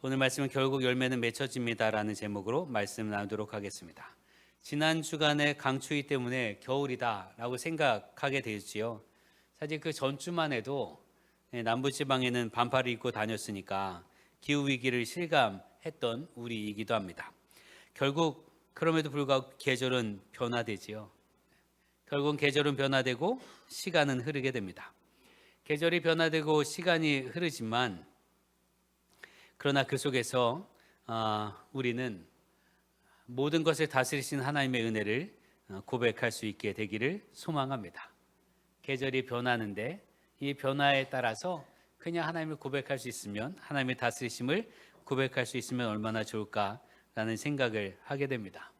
오늘 말씀은 결국 열매는 맺혀집니다라는 제목으로 말씀 나누도록 하겠습니다. 지난 주간의 강추위 때문에 겨울이다라고 생각하게 되었지요. 사실 그 전주만 해도 남부지방에는 반팔을 입고 다녔으니까 기후위기를 실감했던 우리이기도 합니다. 결국 그럼에도 불구하고 계절은 변화되지요. 결국은 계절은 변화되고 시간은 흐르게 됩니다. 계절이 변화되고 시간이 흐르지만 그러나 그 속에서 우리는 모든 것을 다스리신 하나님의 은혜를 고백할 수 있게 되기를 소망합니다. 계절이 변하는데 이 변화에 따라서 그냥 하나님을 고백할 수 있으면, 하나님의 다스리심을 고백할 수 있으면 얼마나 좋을까라는 생각을 하게 됩니다.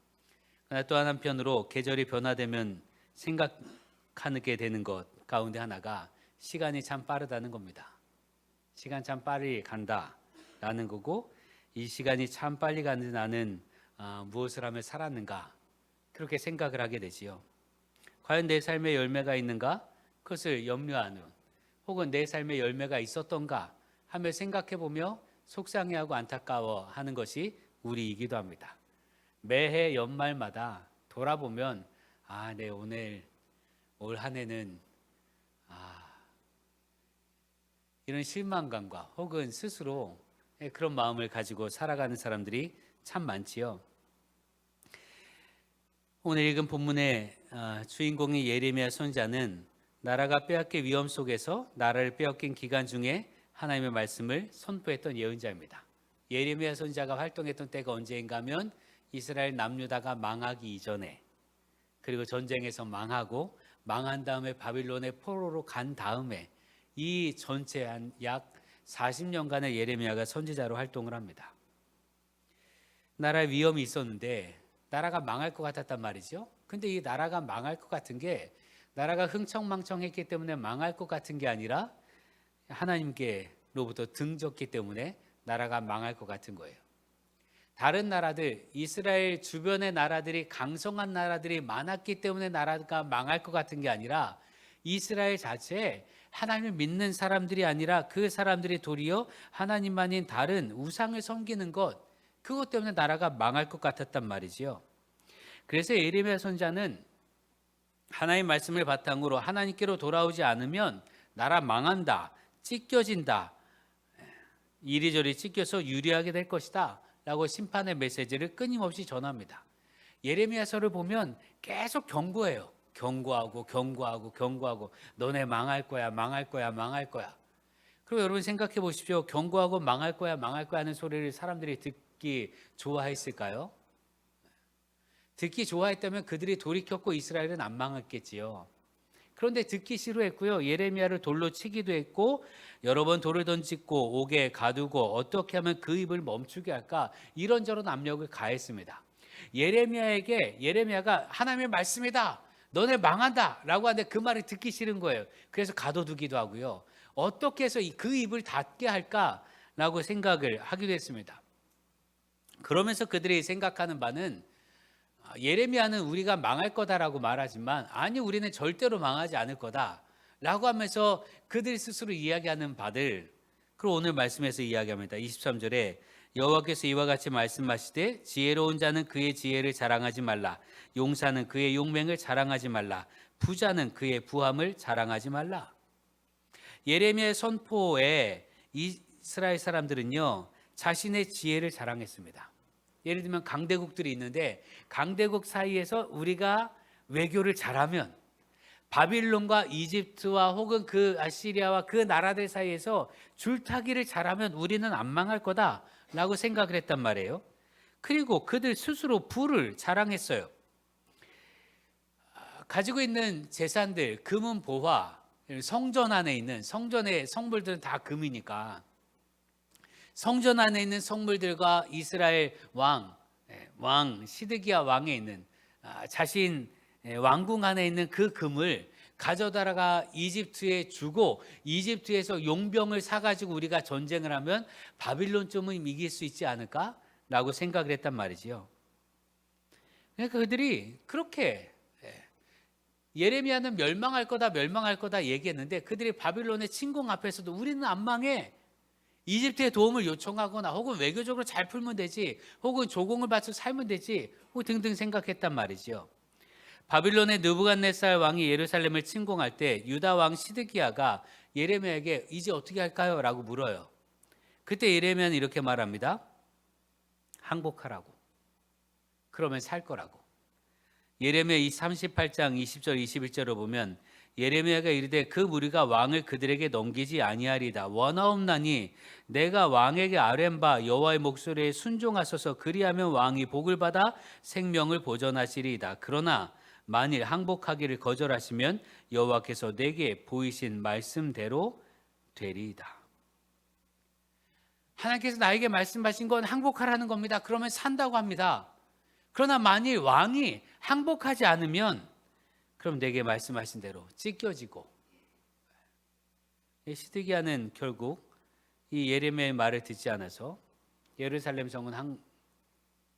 그러나 또 한편으로 계절이 변화되면 생각하게 되는 것 가운데 하나가 시간이 참 빠르다는 겁니다. 시간 참 빨리 간다라는 거고, 이 시간이 참 빨리 가는 나는 무엇을 하며 살았는가, 그렇게 생각을 하게 되지요. 과연 내 삶에 열매가 있는가? 그것을 염려하는, 혹은 내 삶에 열매가 있었던가 하며 생각해 보며 속상해하고 안타까워하는 것이 우리이기도 합니다. 매해 연말마다 돌아보면 내 올 한 해는 이런 실망감과 혹은 스스로 그런 마음을 가지고 살아가는 사람들이 참 많지요. 오늘 읽은 본문의 주인공인 예레미야 선지자는 나라가 빼앗길 위험 속에서 나라를 빼앗긴 기간 중에 하나님의 말씀을 선포했던 예언자입니다. 예레미야 선지자가 활동했던 때가 언제인가 하면 이스라엘 남유다가 망하기 이전에, 그리고 전쟁에서 망하고 망한 다음에 바빌론의 포로로 간 다음에, 이 전체 한 약 40년간의 예레미야가 선지자로 활동을 합니다. 나라에 위험이 있었는데 나라가 망할 것 같았단 말이죠. 근데 이 나라가 망할 것 같은 게, 나라가 흥청망청했기 때문에 망할 것 같은 게 아니라 하나님께로부터 등졌기 때문에 나라가 망할 것 같은 거예요. 다른 나라들, 이스라엘 주변의 나라들이, 강성한 나라들이 많았기 때문에 나라가 망할 것 같은 게 아니라, 이스라엘 자체에 하나님을 믿는 사람들이 아니라 그 사람들이 도리어 하나님 아닌 다른 우상을 섬기는 것, 그것 때문에 나라가 망할 것 같았단 말이지요. 그래서 예레미야 선지자는 하나님 말씀을 바탕으로 하나님께로 돌아오지 않으면 나라 망한다, 찢겨진다, 이리저리 찢겨서 유리하게 될 것이다 라고 심판의 메시지를 끊임없이 전합니다. 예레미야서를 보면 계속 경고해요. 경고하고 너네 망할 거야, 망할 거야, 망할 거야. 그리고 여러분 생각해 보십시오. 경고하고 망할 거야 하는 소리를 사람들이 듣기 좋아했을까요? 듣기 좋아했다면 그들이 돌이켰고 이스라엘은 안 망했겠지요. 그런데 듣기 싫어했고요. 예레미야를 돌로 치기도 했고, 여러 번 돌을 던지고 옥에 가두고 어떻게 하면 그 입을 멈추게 할까, 이런저런 압력을 가했습니다. 예레미야가 하나님의 말씀이다, 너네 망한다 라고 하는데 그 말을 듣기 싫은 거예요. 그래서 가둬두기도 하고요. 어떻게 해서 그 입을 닫게 할까라고 생각을 하기도 했습니다. 그러면서 그들이 생각하는 바는, 예레미야는 우리가 망할 거다라고 말하지만 아니, 우리는 절대로 망하지 않을 거다라고 하면서 그들 스스로 이야기하는 바들, 그리고 오늘 말씀에서 이야기합니다. 23절에 여호와께서 이와 같이 말씀하시되 지혜로운 자는 그의 지혜를 자랑하지 말라, 용사는 그의 용맹을 자랑하지 말라, 부자는 그의 부함을 자랑하지 말라. 예레미야의 선포에 이스라엘 사람들은요, 자신의 지혜를 자랑했습니다. 예를 들면 강대국들이 있는데 강대국 사이에서 우리가 외교를 잘하면, 바빌론과 이집트와 혹은 그 아시리아와 그 나라들 사이에서 줄타기를 잘하면 우리는 안 망할 거다라고 생각을 했단 말이에요. 그리고 그들 스스로 부를 자랑했어요. 가지고 있는 재산들, 금은 보화, 성전 안에 있는, 성전의 성물들은 다 금이니까 성전 안에 있는 성물들과 이스라엘 왕 시드기야 왕에 있는 자신 왕궁 안에 있는 그 금을 가져다가 이집트에 주고, 이집트에서 용병을 사가지고 우리가 전쟁을 하면 바빌론쯤은 이길 수 있지 않을까라고 생각을 했단 말이지요. 그러니까 그들이 그렇게 예레미야는 멸망할 거다 얘기했는데, 그들이 바빌론의 침공 앞에서도 우리는 안 망해, 이집트의 도움을 요청하거나 혹은 외교적으로 잘 풀면 되지, 혹은 조공을 받쳐 살면 되지, 뭐 등등 생각했단 말이죠. 바빌론의 느부갓네살 왕이 예루살렘을 침공할 때 유다 왕 시드기야가 예레미야에게 이제 어떻게 할까요? 라고 물어요. 그때 예레미야는 이렇게 말합니다. 항복하라고. 그러면 살 거라고. 예레미야 38장 20절 21절을 보면 예레미야가 이르되 그 무리가 왕을 그들에게 넘기지 아니하리다. 원하옵나니 내가 왕에게 아뢰는 바 여호와의 목소리에 순종하소서. 그리하면 왕이 복을 받아 생명을 보전하시리이다. 그러나 만일 항복하기를 거절하시면 여호와께서 내게 보이신 말씀대로 되리이다. 하나님께서 나에게 말씀하신 건 항복하라는 겁니다. 그러면 산다고 합니다. 그러나 만일 왕이 항복하지 않으면 그럼 내게 말씀하신 대로 찢겨지고, 시드기야는 결국 이 예레미야의 말을 듣지 않아서 예루살렘 성은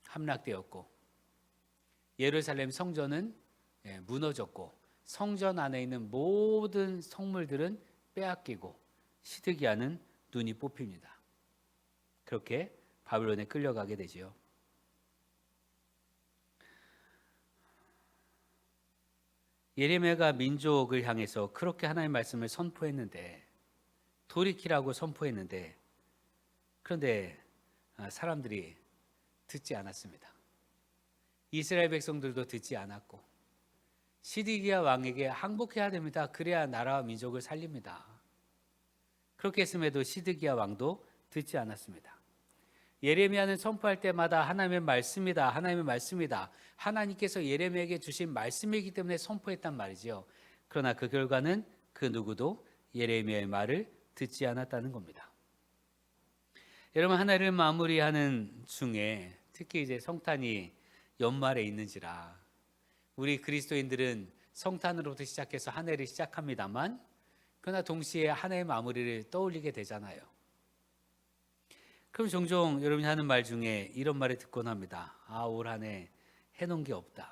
함락되었고 예루살렘 성전은 무너졌고 성전 안에 있는 모든 성물들은 빼앗기고 시드기야는 눈이 뽑힙니다. 그렇게 바빌론에 끌려가게 되지요. 예레미야가 민족을 향해서 그렇게 하나님의 말씀을 선포했는데, 돌이키라고 선포했는데, 그런데 사람들이 듣지 않았습니다. 이스라엘 백성들도 듣지 않았고, 시드기야 왕에게 항복해야 됩니다. 그래야 나라와 민족을 살립니다. 그렇게 했음에도 시드기야 왕도 듣지 않았습니다. 예레미야는 선포할 때마다 하나님의 말씀이다, 하나님의 말씀이다. 하나님께서 예레미야에게 주신 말씀이기 때문에 선포했단 말이죠. 그러나 그 결과는 그 누구도 예레미야의 말을 듣지 않았다는 겁니다. 여러분, 하나를 마무리하는 중에 특히 이제 성탄이 연말에 있는지라 우리 그리스도인들은 성탄으로부터 시작해서 한 해를 시작합니다만, 그러나 동시에 한 해의 마무리를 떠올리게 되잖아요. 그럼 종종 여러분이 하는 말 중에 이런 말을 듣곤 합니다. 올 한 해 해놓은 게 없다.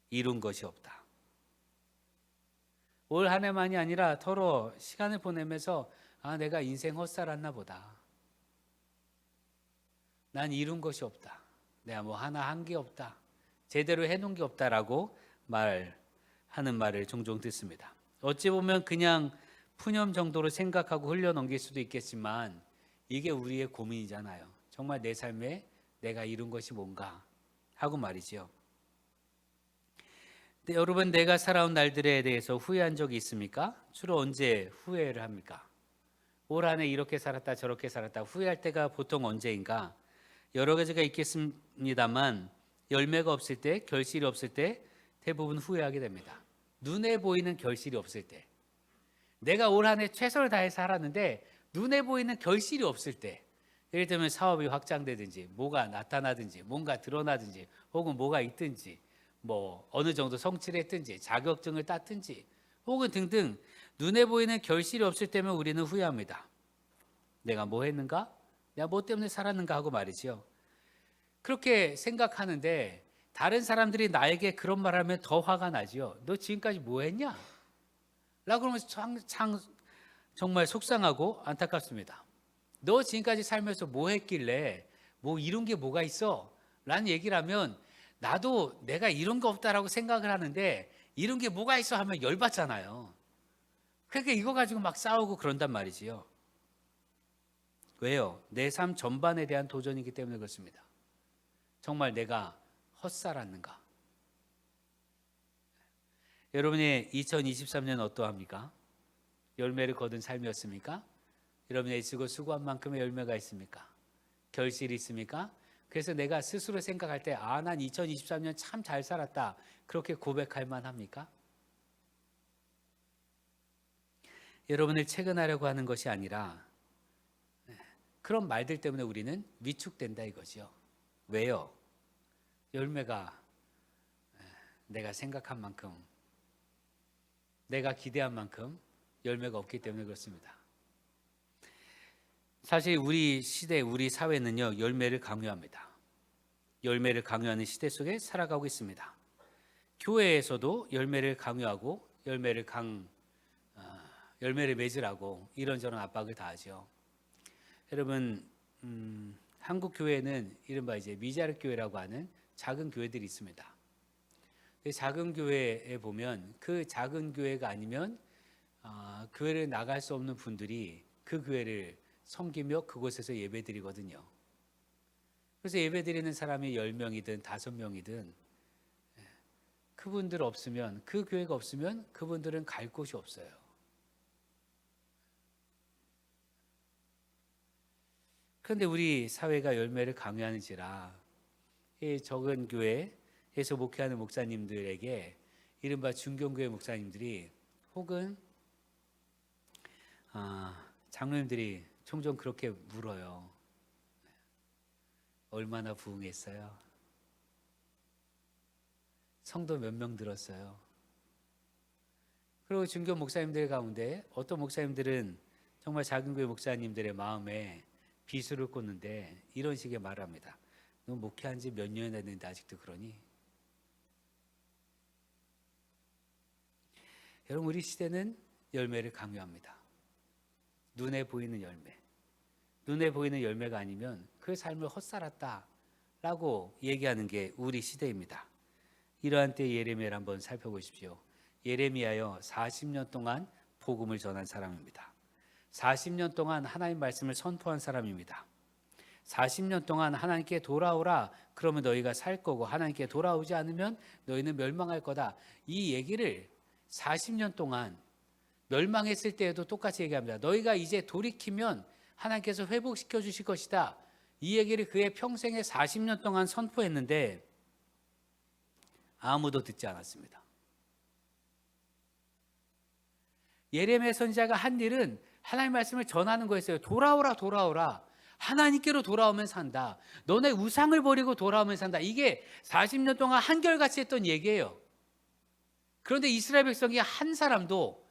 이룬 것이 없다. 올 한 해만이 아니라 서로 시간을 보내면서 내가 인생 헛살았나 보다. 난 이룬 것이 없다. 내가 뭐 하나 한 게 없다. 제대로 해놓은 게 없다라고 말하는 말을 종종 듣습니다. 어찌 보면 그냥 푸념 정도로 생각하고 흘려넘길 수도 있겠지만 이게 우리의 고민이잖아요. 정말 내 삶에 내가 이룬 것이 뭔가 하고 말이죠. 근데 여러분, 내가 살아온 날들에 대해서 후회한 적이 있습니까? 주로 언제 후회를 합니까? 올 한 해 이렇게 살았다 저렇게 살았다 후회할 때가 보통 언제인가? 여러 가지가 있겠습니다만 열매가 없을 때, 결실이 없을 때 대부분 후회하게 됩니다. 눈에 보이는 결실이 없을 때, 내가 올 한 해 최선을 다해 살았는데 눈에 보이는 결실이 없을 때, 예를 들면 사업이 확장되든지 뭐가 나타나든지 뭔가 드러나든지 혹은 뭐가 있든지 뭐 어느 정도 성취를 했든지 자격증을 땄든지 혹은 등등 눈에 보이는 결실이 없을 때면 우리는 후회합니다. 내가 뭐 했는가? 내가 뭐 때문에 살았는가 하고 말이죠. 그렇게 생각하는데 다른 사람들이 나에게 그런 말하면 더 화가 나지요. 너 지금까지 뭐 했냐? 라고 그러면서 정말 속상하고 안타깝습니다. 너 지금까지 살면서 뭐 했길래 뭐 이룬 게 뭐가 있어? 라는 얘기를 하면 나도 내가 이룬 거 없다라고 생각을 하는데 이룬 게 뭐가 있어 하면 열받잖아요. 그러니까 이거 가지고 막 싸우고 그런단 말이지요. 왜요? 내 삶 전반에 대한 도전이기 때문에 그렇습니다. 정말 내가 헛살았는가? 여러분의 2023년 어떠합니까? 열매를 거둔 삶이었습니까? 여러분의 애쓰고 수고한 만큼의 열매가 있습니까? 결실이 있습니까? 그래서 내가 스스로 생각할 때 난 2023년 참 잘 살았다 그렇게 고백할 만합니까? 여러분을 체근하려고 하는 것이 아니라 그런 말들 때문에 우리는 위축된다 이거죠. 왜요? 열매가 내가 생각한 만큼, 내가 기대한 만큼 열매가 없기 때문에 그렇습니다. 사실 우리 시대, 우리 사회는요, 열매를 강요합니다. 열매를 강요하는 시대 속에 살아가고 있습니다. 교회에서도 열매를 강요하고 열매를 열매를 맺으라고 이런저런 압박을 다 하죠. 여러분, 한국 교회는 이른바 이제 미자립 교회라고 하는 작은 교회들이 있습니다. 작은 교회에 보면 그 작은 교회가 아니면 교회를 나갈 수 없는 분들이 그 교회를 섬기며 그곳에서 예배드리거든요. 그래서 예배드리는 사람이 10명이든 5명이든 그분들 없으면, 그 교회가 없으면 그분들은 갈 곳이 없어요. 그런데 우리 사회가 열매를 강요하는지라 이 적은 교회에서 목회하는 목사님들에게 이른바 중견교회 목사님들이 혹은 장로님들이 종종 그렇게 물어요. 얼마나 부흥했어요? 성도 몇 명 들었어요? 그리고 중견 목사님들 가운데 어떤 목사님들은 정말 작은 교회 목사님들의 마음에 비수를 꽂는데 이런 식의 말을 합니다. 너 목회한 지 몇 년이나 됐는데 아직도 그러니? 여러분, 우리 시대는 열매를 강요합니다. 눈에 보이는 열매. 눈에 보이는 열매가 아니면 그 삶을 헛살았다라고 얘기하는 게 우리 시대입니다. 이러한 때 예레미야를 한번 살펴보십시오. 예레미야요 40년 동안 복음을 전한 사람입니다. 40년 동안 하나님 말씀을 선포한 사람입니다. 40년 동안 하나님께 돌아오라 그러면 너희가 살 거고 하나님께 돌아오지 않으면 너희는 멸망할 거다. 이 얘기를 40년 동안 멸망했을 때에도 똑같이 얘기합니다. 너희가 이제 돌이키면 하나님께서 회복시켜 주실 것이다. 이 얘기를 그의 평생에 40년 동안 선포했는데 아무도 듣지 않았습니다. 예레미야 선지자가 한 일은 하나님 말씀을 전하는 거였어요. 돌아오라 돌아오라. 하나님께로 돌아오면 산다. 너네 우상을 버리고 돌아오면 산다. 이게 40년 동안 한결같이 했던 얘기예요. 그런데 이스라엘 백성이 한 사람도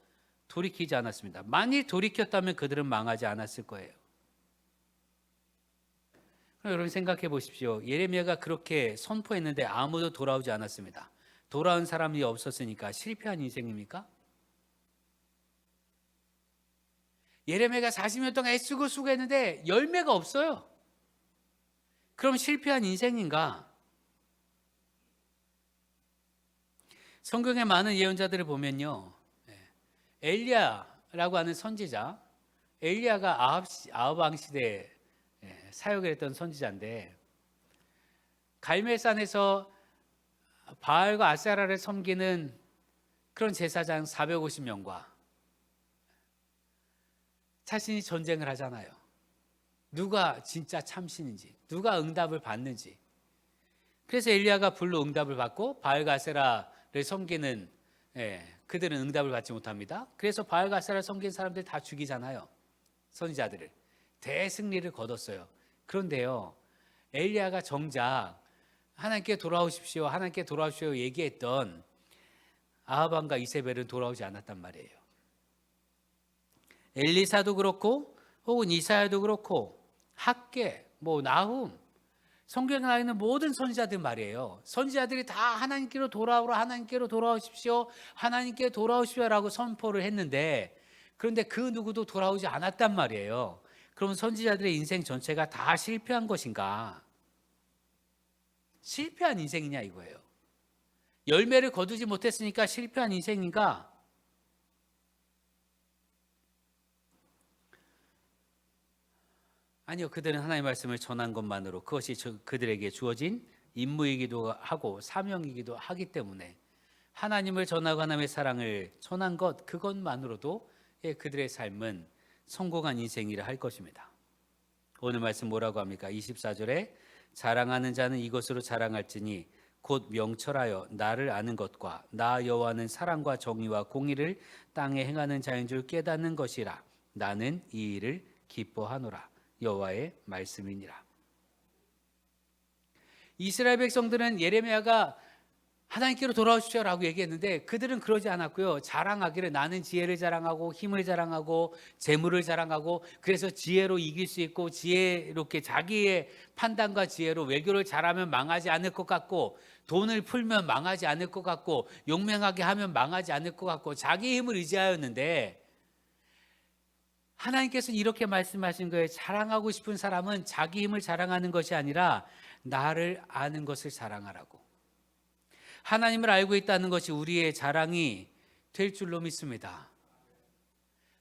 돌이키지 않았습니다. 만일 돌이켰다면 그들은 망하지 않았을 거예요. 그럼 여러분 생각해 보십시오. 예레미야가 그렇게 선포했는데 아무도 돌아오지 않았습니다. 돌아온 사람이 없었으니까 실패한 인생입니까? 예레미야가 40년 동안 애쓰고 수고했는데 열매가 없어요. 그럼 실패한 인생인가? 성경의 많은 예언자들을 보면요, 엘리야라고 하는 선지자, 엘리야가 아합 왕 시대에 사역을 했던 선지자인데 갈멜산에서 바알과 아세라를 섬기는 그런 제사장 450명과 자신이 전쟁을 하잖아요. 누가 진짜 참신인지, 누가 응답을 받는지. 그래서 엘리야가 불로 응답을 받고 바알과 아세라를 섬기는 그들은 응답을 받지 못합니다. 그래서 바알과 아세라를 섬긴 사람들 다 죽이잖아요. 선지자들을. 대승리를 거뒀어요. 그런데요, 엘리야가 정작 하나님께 돌아오십시오, 하나님께 돌아오십시오 얘기했던 아합 왕과 이세벨은 돌아오지 않았단 말이에요. 엘리사도 그렇고 혹은 이사야도 그렇고 학개, 나훔, 성경에 나와 있는 모든 선지자들 말이에요. 선지자들이 다 하나님께로 돌아오라, 하나님께로 돌아오십시오, 하나님께 돌아오십시오라고 선포를 했는데 그런데 그 누구도 돌아오지 않았단 말이에요. 그럼 선지자들의 인생 전체가 다 실패한 것인가? 실패한 인생이냐 이거예요. 열매를 거두지 못했으니까 실패한 인생인가? 아니요, 그들은 하나님의 말씀을 전한 것만으로 그것이 그들에게 주어진 임무이기도 하고 사명이기도 하기 때문에 하나님을 전하고 하나님의 사랑을 전한 것, 그것만으로도 그들의 삶은 성공한 인생이라 할 것입니다. 오늘 말씀 뭐라고 합니까? 24절에 자랑하는 자는 이것으로 자랑할지니 곧 명철하여 나를 아는 것과 나 여호와는 사랑과 정의와 공의를 땅에 행하는 자인 줄 깨닫는 것이라. 나는 이 일을 기뻐하노라. 여호와의 말씀이니라. 이스라엘 백성들은 예레미야가 하나님께로 돌아오십시오라고 얘기했는데 그들은 그러지 않았고요. 자랑하기를 나는 지혜를 자랑하고 힘을 자랑하고 재물을 자랑하고 그래서 지혜로 이길 수 있고 지혜롭게 자기의 판단과 지혜로 외교를 잘하면 망하지 않을 것 같고 돈을 풀면 망하지 않을 것 같고 용맹하게 하면 망하지 않을 것 같고 자기 힘을 의지하였는데 하나님께서 이렇게 말씀하신 거예요. 자랑하고 싶은 사람은 자기 힘을 자랑하는 것이 아니라 나를 아는 것을 자랑하라고. 하나님을 알고 있다는 것이 우리의 자랑이 될 줄로 믿습니다.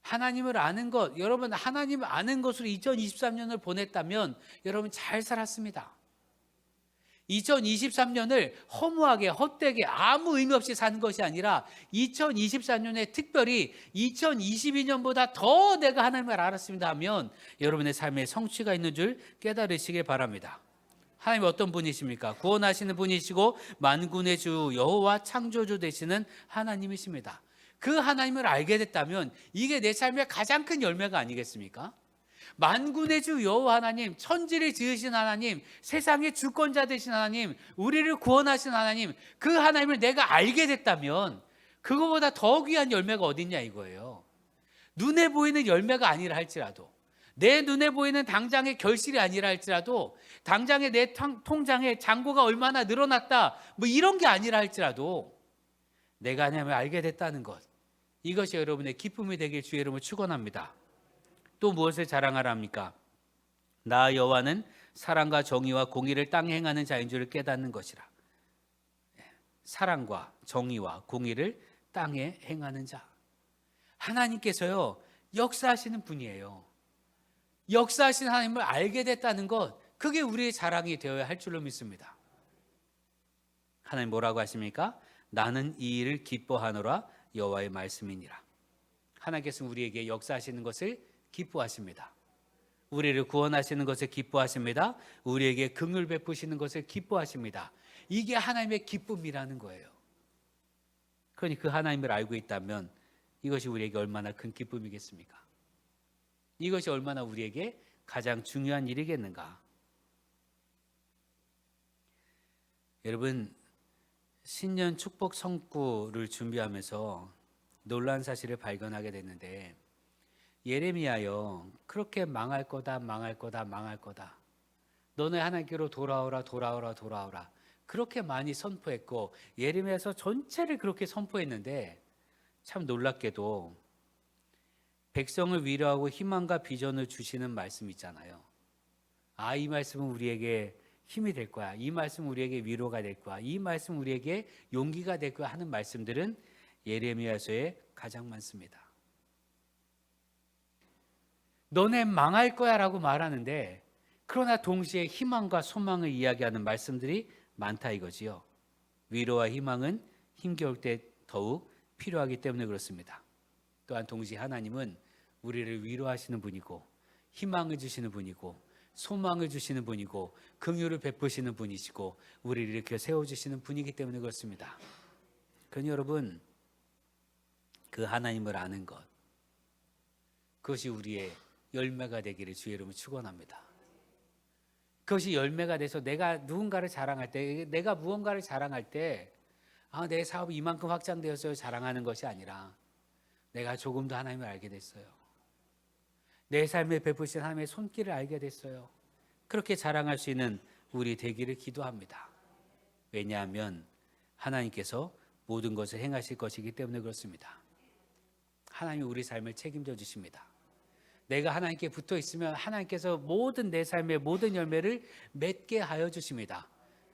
하나님을 아는 것, 여러분 하나님을 아는 것으로 2023년을 보냈다면 여러분 잘 살았습니다. 2023년을 허무하게 헛되게 아무 의미 없이 사는 것이 아니라 2024년에 특별히 2022년보다 더 내가 하나님을 알았습니다 하면 여러분의 삶에 성취가 있는 줄 깨달으시길 바랍니다. 하나님 어떤 분이십니까? 구원하시는 분이시고 만군의 주 여호와 창조주 되시는 하나님이십니다. 그 하나님을 알게 됐다면 이게 내 삶의 가장 큰 열매가 아니겠습니까? 만군의 주 여호와 하나님, 천지를 지으신 하나님, 세상의 주권자 되신 하나님, 우리를 구원하신 하나님, 그 하나님을 내가 알게 됐다면 그거보다 더 귀한 열매가 어딨냐 이거예요. 눈에 보이는 열매가 아니라 할지라도, 내 눈에 보이는 당장의 결실이 아니라 할지라도, 당장의 내 통장에 잔고가 얼마나 늘어났다 뭐 이런 게 아니라 할지라도 내가 하나님을 알게 됐다는 것, 이것이 여러분의 기쁨이 되길 주의 이름으로 축원합니다. 또 무엇을 자랑하라 합니까? 나 여호와는 사랑과 정의와 공의를 땅에 행하는 자인 줄을 깨닫는 것이라. 사랑과 정의와 공의를 땅에 행하는 자. 하나님께서요 역사하시는 분이에요. 역사하신 하나님을 알게 됐다는 것, 그게 우리의 자랑이 되어야 할 줄로 믿습니다. 하나님 뭐라고 하십니까? 나는 이 일을 기뻐하노라 여호와의 말씀이니라. 하나님께서 우리에게 역사하시는 것을 기뻐하십니다. 우리를 구원하시는 것을 기뻐하십니다. 우리에게 긍휼 베푸시는 것을 기뻐하십니다. 이게 하나님의 기쁨이라는 거예요. 그러니 그 하나님을 알고 있다면 이것이 우리에게 얼마나 큰 기쁨이겠습니까? 이것이 얼마나 우리에게 가장 중요한 일이겠는가? 여러분, 신년 축복 성구를 준비하면서 놀라운 사실을 발견하게 됐는데, 예레미야요 그렇게 망할 거다 망할 거다 망할 거다, 너네 하나님께로 돌아오라 돌아오라 돌아오라 그렇게 많이 선포했고, 예레미야서 전체를 그렇게 선포했는데 참 놀랍게도 백성을 위로하고 희망과 비전을 주시는 말씀 있잖아요. 아, 이 말씀은 우리에게 힘이 될 거야, 이 말씀은 우리에게 위로가 될 거야, 이 말씀은 우리에게 용기가 될 거야 하는 말씀들은 예레미야서에 가장 많습니다. 너네 망할 거야 라고 말하는데, 그러나 동시에 희망과 소망을 이야기하는 말씀들이 많다 이거지요. 위로와 희망은 힘겨울 때 더욱 필요하기 때문에 그렇습니다. 또한 동시에 하나님은 우리를 위로하시는 분이고, 희망을 주시는 분이고, 소망을 주시는 분이고, 긍휼을 베푸시는 분이시고, 우리를 이렇게 세워주시는 분이기 때문에 그렇습니다. 그러니 여러분, 그 하나님을 아는 것, 그것이 우리의 열매가 되기를 주의 이름으로 축원합니다. 그것이 열매가 돼서 내가 누군가를 자랑할 때, 내가 무언가를 자랑할 때, 아, 내 사업이 이만큼 확장되었어요 자랑하는 것이 아니라, 내가 조금 더 하나님을 알게 됐어요, 내 삶에 베푸신 하나님의 손길을 알게 됐어요, 그렇게 자랑할 수 있는 우리 되기를 기도합니다. 왜냐하면 하나님께서 모든 것을 행하실 것이기 때문에 그렇습니다. 하나님이 우리 삶을 책임져 주십니다. 내가 하나님께 붙어 있으면 하나님께서 모든 내 삶의 모든 열매를 맺게 하여 주십니다.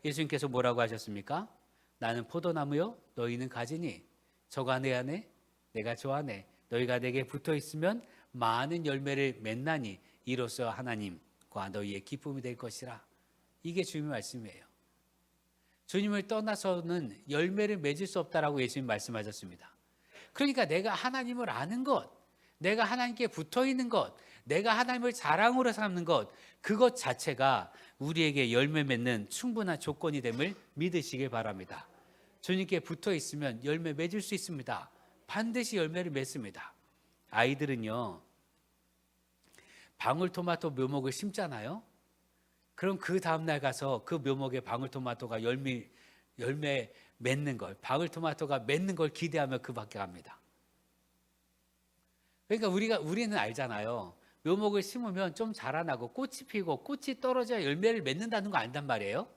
예수님께서 뭐라고 하셨습니까? 나는 포도나무요 너희는 가지니 저가 내 안에 내가 저 안에 너희가 내게 붙어 있으면 많은 열매를 맺나니 이로써 하나님과 너희의 기쁨이 될 것이라. 이게 주님의 말씀이에요. 주님을 떠나서는 열매를 맺을 수 없다라고 예수님 말씀하셨습니다. 그러니까 내가 하나님을 아는 것, 내가 하나님께 붙어 있는 것, 내가 하나님을 자랑으로 삼는 것, 그것 자체가 우리에게 열매 맺는 충분한 조건이 됨을 믿으시길 바랍니다. 주님께 붙어 있으면 열매 맺을 수 있습니다. 반드시 열매를 맺습니다. 아이들은요, 방울토마토 묘목을 심잖아요. 그럼 그 다음날 가서 그 묘목에 방울토마토가 열매 맺는 걸, 방울토마토가 맺는 걸 기대하며 그 밖에 갑니다. 그러니까 우리는 알잖아요. 묘목을 심으면 좀 자라나고 꽃이 피고 꽃이 떨어져야 열매를 맺는다는 거 안단 말이에요.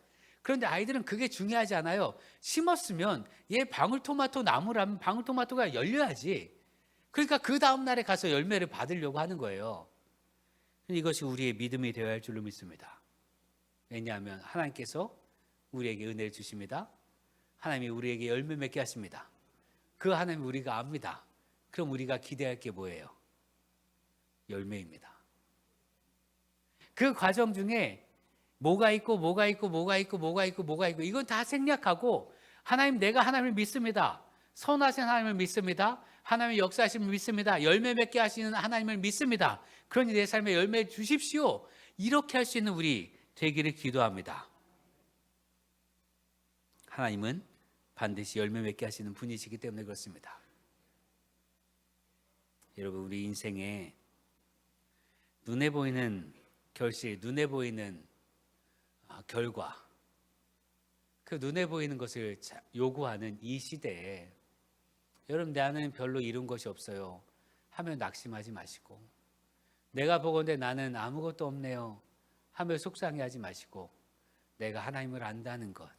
그런데 아이들은 그게 중요하지 않아요. 심었으면 얘 방울토마토 나무라면 방울토마토가 열려야지. 그러니까 그 다음 날에 가서 열매를 받으려고 하는 거예요. 이것이 우리의 믿음이 되어야 할 줄로 믿습니다. 왜냐하면 하나님께서 우리에게 은혜를 주십니다. 하나님이 우리에게 열매 맺게 하십니다. 그 하나님 우리가 압니다. 그럼 우리가 기대할 게 뭐예요? 열매입니다. 그 과정 중에 뭐가 있고 이건 다 생략하고 하나님, 내가 하나님을 믿습니다. 선하신 하나님을 믿습니다. 하나님의 역사하심을 믿습니다. 열매 맺게 하시는 하나님을 믿습니다. 그러니 내 삶에 열매 주십시오. 이렇게 할 수 있는 우리 되기를 기도합니다. 하나님은 반드시 열매 맺게 하시는 분이시기 때문에 그렇습니다. 여러분, 우리 인생에 눈에 보이는 결실, 눈에 보이는 결과, 그 눈에 보이는 것을 요구하는 이 시대에 여러분, 나는 별로 이룬 것이 없어요 하며 낙심하지 마시고, 내가 보건대 나는 아무것도 없네요 하며 속상해하지 마시고, 내가 하나님을 안다는 것,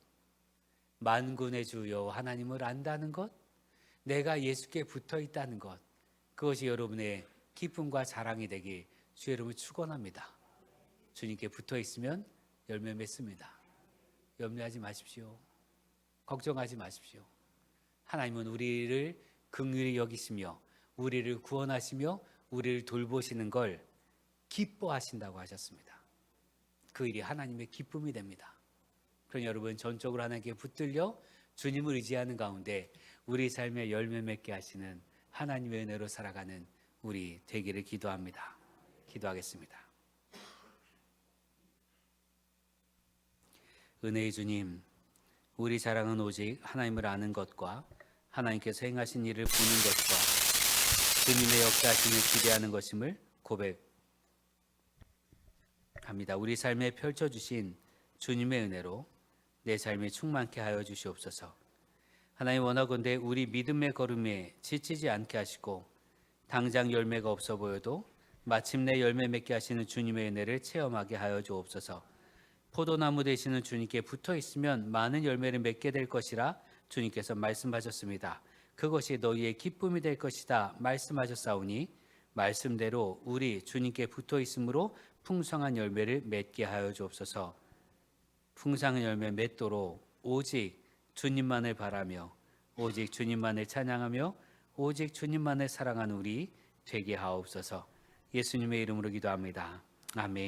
만군의 주여 하나님을 안다는 것, 내가 예수께 붙어 있다는 것, 그것이 여러분의 기쁨과 자랑이 되길 주의 이름으로 축원합니다. 주님께 붙어 있으면 열매 맺습니다. 염려하지 마십시오. 걱정하지 마십시오. 하나님은 우리를 긍휼히 여기시며 우리를 구원하시며 우리를 돌보시는 걸 기뻐하신다고 하셨습니다. 그 일이 하나님의 기쁨이 됩니다. 그러니 여러분, 전적으로 하나님께 붙들려 주님을 의지하는 가운데 우리 삶에 열매 맺게 하시는 하나님의 은혜로 살아가는 우리 되기를 기도합니다. 기도하겠습니다. 은혜의 주님, 우리 자랑은 오직 하나님을 아는 것과 하나님께서 행하신 일을 보는 것과 주님의 역사하심을 기대하는 것임을 고백합니다. 우리 삶에 펼쳐주신 주님의 은혜로 내 삶이 충만케 하여 주시옵소서. 하나님, 원하건대 우리 믿음의 걸음에 지치지 않게 하시고 당장 열매가 없어 보여도 마침내 열매 맺게 하시는 주님의 은혜를 체험하게 하여 주옵소서. 포도나무 되시는 주님께 붙어 있으면 많은 열매를 맺게 될 것이라 주님께서 말씀하셨습니다. 그것이 너희의 기쁨이 될 것이다 말씀하셨사오니 말씀대로 우리 주님께 붙어 있으므로 풍성한 열매를 맺게 하여 주옵소서. 풍성한 열매 맺도록 오직 주님만을 바라며 오직 주님만을 찬양하며 오직 주님만을 사랑하는 우리 되게 하옵소서. 예수님의 이름으로 기도합니다. 아멘.